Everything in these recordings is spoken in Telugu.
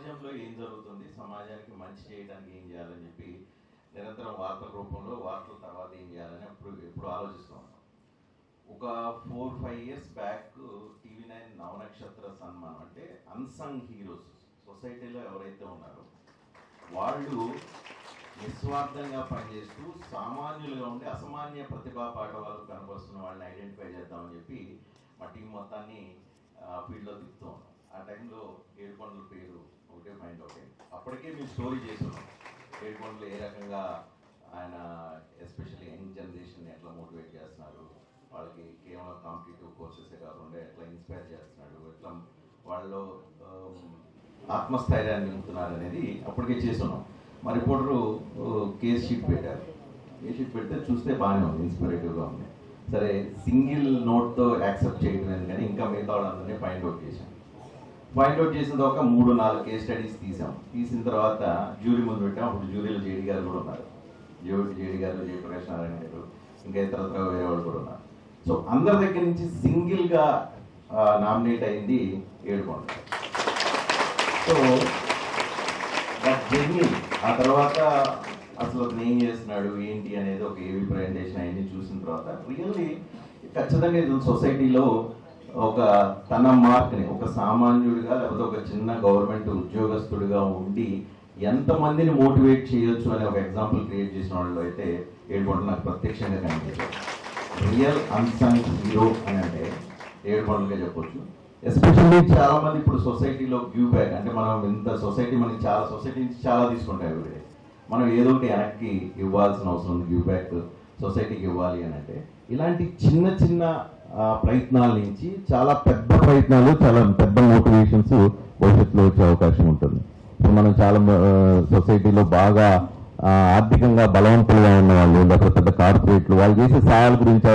సమాజంలో ఏం జరుగుతుంది, సమాజానికి మంచి చేయడానికి ఏం చేయాలని చెప్పి నిరంతరం వార్తల రూపంలో వార్తల తర్వాత ఏం చేయాలని ఎప్పుడు ఆలోచిస్తూ ఉన్నాం. ఒక 4-5 years బ్యాక్ TV9 నవనక్షత్ర సన్మానం అంటే అన్సంగ్ హీరోస్ సొసైటీలో ఎవరైతే ఉన్నారో వాళ్ళు నిస్వార్థంగా పనిచేస్తూ సామాన్యులుగా ఉండి అసామాన్య ప్రతిభా పాఠవాలు కనపరుస్తున్న వాళ్ళని ఐడెంటిఫై చేద్దామని చెప్పి మా టీం మొత్తాన్ని ఫీల్డ్లో తిప్పుతూ ఉన్నాం. ఆ టైంలో ఏడుకొండల పేరు ఒకటే మైండ్ అవుట్ అయింది. అప్పటికే మేము స్టోరీ చేస్తున్నాం ఏడుకొండలు ఏ రకంగా ఆయన ఎస్పెషల్లీ యంగ్ జనరేషన్ ఎట్లా మోటివేట్ చేస్తున్నారు, వాళ్ళకి కేవలం కాంపిటేటివ్ కోర్సెసే కాకుండా ఎట్లా ఇన్స్పైర్ చేస్తున్నాడు, ఎట్లా వాళ్ళు ఆత్మస్థైర్యాన్ని నింపుతున్నారు అనేది అప్పటికే చేస్తున్నాం. మా రిపోర్టరు కేస్ షీట్ పెట్టారు. కేస్ షీట్ పెడితే చూస్తే బాగానే ఉంది, ఇన్స్పిరేటివ్గా ఉంది. సరే సింగిల్ నోట్తో యాక్సెప్ట్ చేయడం కానీ ఇంకా మిగతా వాళ్ళందరినీ ఫైండ్ అవుట్ చేశాం. ఫైండ్ అవుట్ చేసిన తర్వాత 3-4 కేస్ స్టడీస్ తీసిన తర్వాత జ్యూరీ ముందు పెట్టాం. అప్పుడు జ్యూరీలో జేడీ గారు కూడా ఉన్నారు, జేడీ గారు, జయప్రకాష్ నారాయణ గారు, ఇంకా ఇతరత్ర వేరే వాళ్ళు కూడా ఉన్నారు. సో అందరి దగ్గర నుంచి సింగిల్గా నామినేట్ అయింది ఏడుకొండ. సో దట్ జర్నీ ఆ తర్వాత అసలు అతను ఏం చేస్తున్నాడు ఏంటి అనేది ఒక ఏవి ప్రజెంటేషన్ అవన్నీ చూసిన తర్వాత రియల్లీ ఖచ్చితంగా ఇది సొసైటీలో ఒక తన మార్క్ని ఒక సామాన్యుడిగా లేకపోతే ఒక చిన్న గవర్నమెంట్ ఉద్యోగస్తుడిగా ఉండి ఎంతమందిని మోటివేట్ చేయొచ్చు అనే ఒక ఎగ్జాంపుల్ క్రియేట్ చేసిన వాళ్ళు అయితే ఏడుకొండ నాకు ప్రత్యక్షంగా కనిపించారు. రియల్ అన్సంగ్ హీరో అని అంటే ఏడుకొండలుగా చెప్పొచ్చు. ఎస్పెషల్లీ చాలా మంది ఇప్పుడు సొసైటీలో గివ్ బ్యాక్ అంటే మనం ఇంత సొసైటీ మనకి చాలా సొసైటీ నుంచి చాలా తీసుకుంటాం ఎవ్రీడే. మనం ఏదో ఒకటి వెనక్కి ఇవ్వాల్సిన అవసరం ఉంది, గివ్ బ్యాక్ సొసైటీకి ఇవ్వాలి అని అంటే ఇలాంటి చిన్న చిన్న ప్రయత్నాల నుంచి చాలా పెద్ద ప్రయత్నాలు, చాలా పెద్ద మోటివేషన్స్ భవిష్యత్తులో వచ్చే అవకాశం ఉంటుంది. ఇప్పుడు మనం చాలా సొసైటీలో బాగా ఆర్థికంగా బలవంతులుగా ఉన్న వాళ్ళు లేకపోతే పెద్ద కార్పొరేట్లు వాళ్ళు చేసే సహాయాల గురించి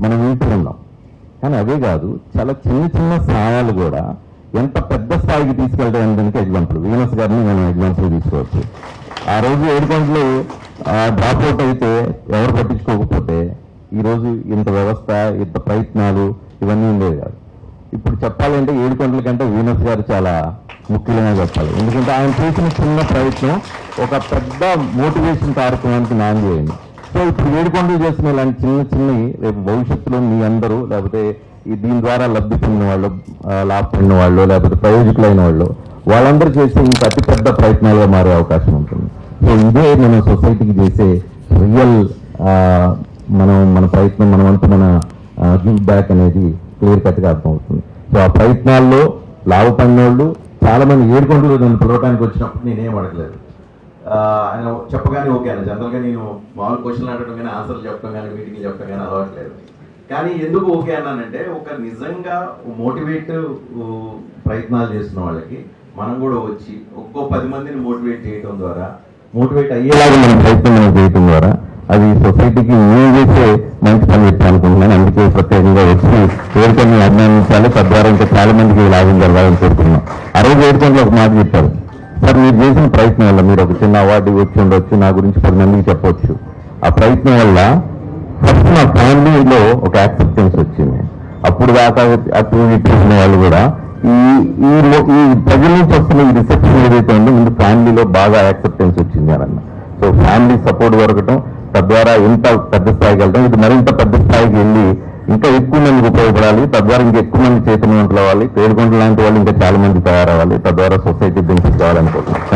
మనం వింటున్నాం. కానీ అవే కాదు, చాలా చిన్న చిన్న సహాయాలు కూడా ఎంత పెద్ద స్థాయికి తీసుకెళ్తాయి దానికి ఎగ్జాంపుల్ వీనస్ గారిని మనం ఎగ్జాంపుల్ తీసుకోవచ్చు. ఆ రోజు ఏడుకొండలు డ్రాప్ అవుట్ అయితే ఎవరు పట్టించుకోకపోతే ఈరోజు ఇంత వ్యవస్థ, ఇంత ప్రయత్నాలు ఇవన్నీ ఉండేవి కాదు. ఇప్పుడు చెప్పాలంటే ఏడుకొండల కంటే వీనస్ గారు చాలా ముఖ్యంగా చెప్పాలి. ఎందుకంటే ఆయన చేసిన చిన్న ప్రయత్నం ఒక పెద్ద మోటివేషన్ కార్యక్రమానికి నాంది అయింది. సో ఇప్పుడు ఏడుకొండలు చేసిన ఇలాంటి చిన్న చిన్నవి రేపు భవిష్యత్తులో మీ అందరూ లేకపోతే దీని ద్వారా లబ్ధి పొందిన వాళ్ళు, లాభపడిన వాళ్ళు, లేకపోతే ప్రయోజకులైన వాళ్ళు వాళ్ళందరూ చేసే ఇంత అతిపెద్ద ప్రయత్నాలుగా మారే అవకాశం ఉంటుంది. సో ఇదే మనం సొసైటీకి చేసే రియల్ మన ప్రయత్నం, మన వంతు మన గివ్ బ్యాక్ అనేది క్లియర్ కట్గా అర్థమవుతుంది. సో ఆ ప్రయత్నాల్లో లాభపడిన వాళ్ళు చాలా మంది ఏడుకొండలు నన్ను పిలవడానికి వచ్చినప్పుడు నేనేం అడగలేదు. ఆయన చెప్పగానే ఓకే అన్న, జనరల్గా నేను మామూలు క్వశ్చన్లు అడగడం కానీ ఆన్సర్లు చెప్పడం కానీ మీటింగ్లు చెప్పడం కానీ అలవాట్లేదు. కానీ ఎందుకు ఓకే అన్నానంటే ఒక నిజంగా మోటివేట్ ప్రయత్నాలు చేస్తున్న వాళ్ళకి మనం కూడా వచ్చి ఒక్కో 10 మందిని మోటివేట్ చేయడం ద్వారా, మోటివేట్ అయ్యేలాగా మనం ప్రయత్నం చేయడం ద్వారా అది సొసైటీకి మేము చేసే మంచి పని పెట్టాలనుకుంటున్నాను. అందుకే ప్రత్యేకంగా వచ్చి ఏడుకొండలు అభినందించాలి, తద్వారా ఇంకా చాలా మందికి లాభం జరగాలని కోరుకుంటున్నాం. ఆ రోజు ఏడుకొండలు ఒక మాట చెప్పారు, సార్ మీరు చేసిన ప్రయత్నం వల్ల మీరు ఒక చిన్న అవార్డు వచ్చి ఉండొచ్చు, నా గురించి 10 మందికి చెప్పవచ్చు. ఆ ప్రయత్నం వల్ల ఫస్ట్ మా ఫ్యామిలీలో ఒక యాక్సెప్టెన్స్ వచ్చింది. అప్పుడు దాకా అటు ఇటు ఉన్న వాళ్ళు కూడా ఈ ప్రజల నుంచి వస్తున్న ఈ రిసెప్షన్ ఏదైతే ఉందో ముందు ఫ్యామిలీలో బాగా యాక్సెప్టెన్స్ వచ్చింది అన్న. సో ఫ్యామిలీ సపోర్ట్ దొరకటం, తద్వారా ఎంత పెద్ద స్థాయికి వెళ్తాం, ఇది మరింత పెద్ద స్థాయికి వెళ్ళి ఇంకా ఎక్కువ మందికి ఉపయోగపడాలి, తద్వారా ఇంకా ఎక్కువ మంది చైతన్యవంతులు అవ్వాలి, ఏడుకొండలు లాంటి వాళ్ళు ఇంకా చాలా మంది తయారవ్వాలి, తద్వారా సొసైటీ బెనిఫిట్ కావాలనుకుంటున్నాం.